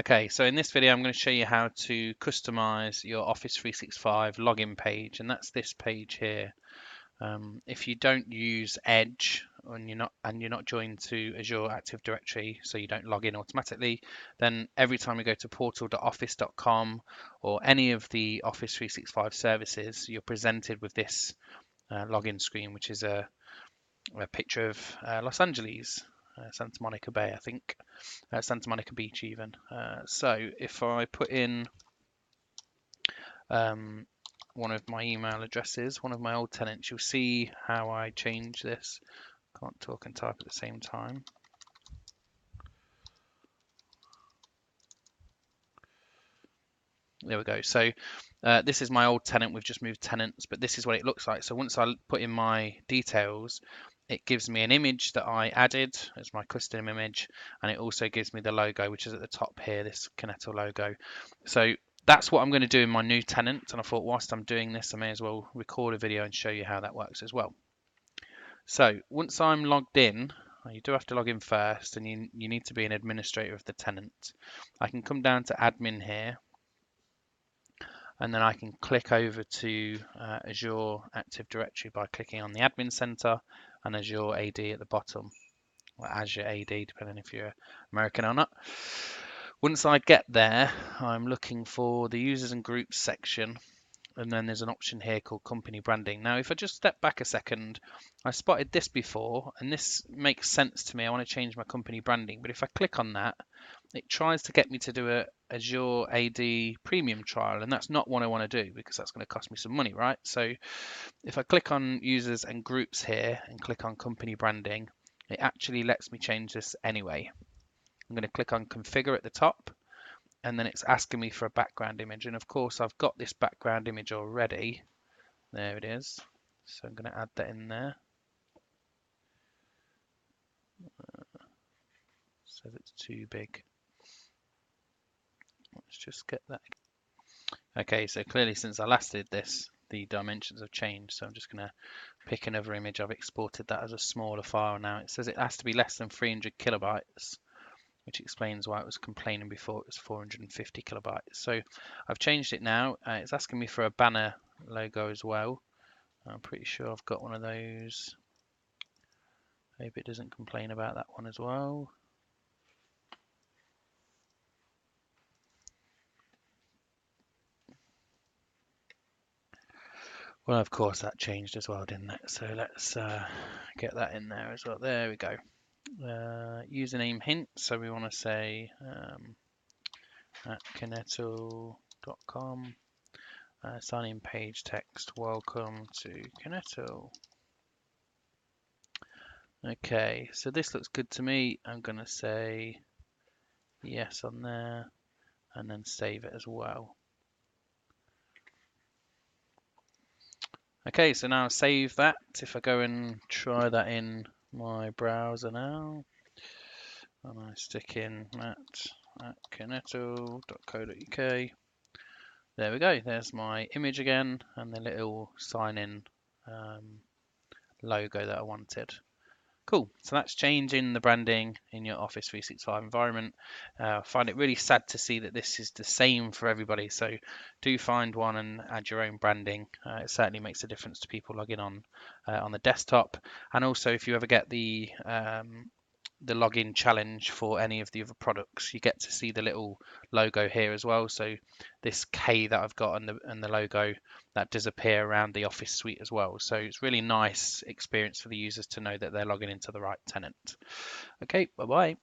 Okay, so in this video I'm going to show you how to customize your Office 365 login page, and that's this page here. If you don't use Edge and you're not joined to Azure Active Directory, so you don't log in automatically, then every time you go to portal.office.com or any of the Office 365 services, you're presented with this login screen, which is a picture of Los Angeles, Santa Monica Bay, I think, Santa Monica Beach even. So if I put in one of my email addresses, one of my old tenants, you'll see how I change this. Can't talk and type at the same time. There we go. So this is my old tenant. We've just moved tenants, but this is what it looks like. So once I put in my details, it gives me an image that I added as my custom image, and it also gives me the logo, which is at the top here, this Kineto logo. So that's what I'm going to do in my new tenant, and I thought whilst I'm doing this, I may as well record a video and show you how that works as well. So once I'm logged in, you do have to log in first, and you need to be an administrator of the tenant. I can come down to admin here, and then I can click over to Azure Active Directory by clicking on the Admin Center and AzureAD at the bottom, or AzureAD, depending if you're American or not. Once I get there, I'm looking for the users and groups section, and then there's an option here called company branding. Now, if I just step back a second, I spotted this before, and this makes sense to me. I want to change my company branding, but if I click on that, it tries to get me to do a Azure AD premium trial, and that's not what I want to do because that's going to cost me some money, right? So if I click on users and groups here and click on company branding, it actually lets me change this anyway. I'm going to click on configure at the top, and then it's asking me for a background image, and of course I've got this background image already. There it is. So I'm going to add that in there. Says it's too big. Let's just get that. Okay, so clearly since I last did this, the dimensions have changed. So I'm just going to pick another image. I've exported that as a smaller file now. It says it has to be less than 300 kilobytes, which explains why it was complaining before it was 450 kilobytes. So I've changed it now. It's asking me for a banner logo as well. I'm pretty sure I've got one of those. Hope it doesn't complain about that one as well. Well, of course that changed as well, didn't it? So let's get that in there as well. There we go. Username hint. So we want to say at kineto.com. Sign in page text. Welcome to Kineto. Okay, so this looks good to me. I'm going to say yes on there and then save it as well. Okay, so now save that. If I go and try that in my browser now, and I stick in at kineto.co.uk, there we go. There's my image again and the little sign-in logo that I wanted. Cool. So that's changing the branding in your Office 365 environment. I find it really sad to see that this is the same for everybody. So do find one and add your own branding. It certainly makes a difference to people logging on the desktop. And also, if you ever get the login challenge for any of the other products, you get to see the little logo here as well. So this K that I've got and the logo, that does appear around the Office suite as well. So it's really nice experience for the users to know that they're logging into the right tenant. Okay, bye bye.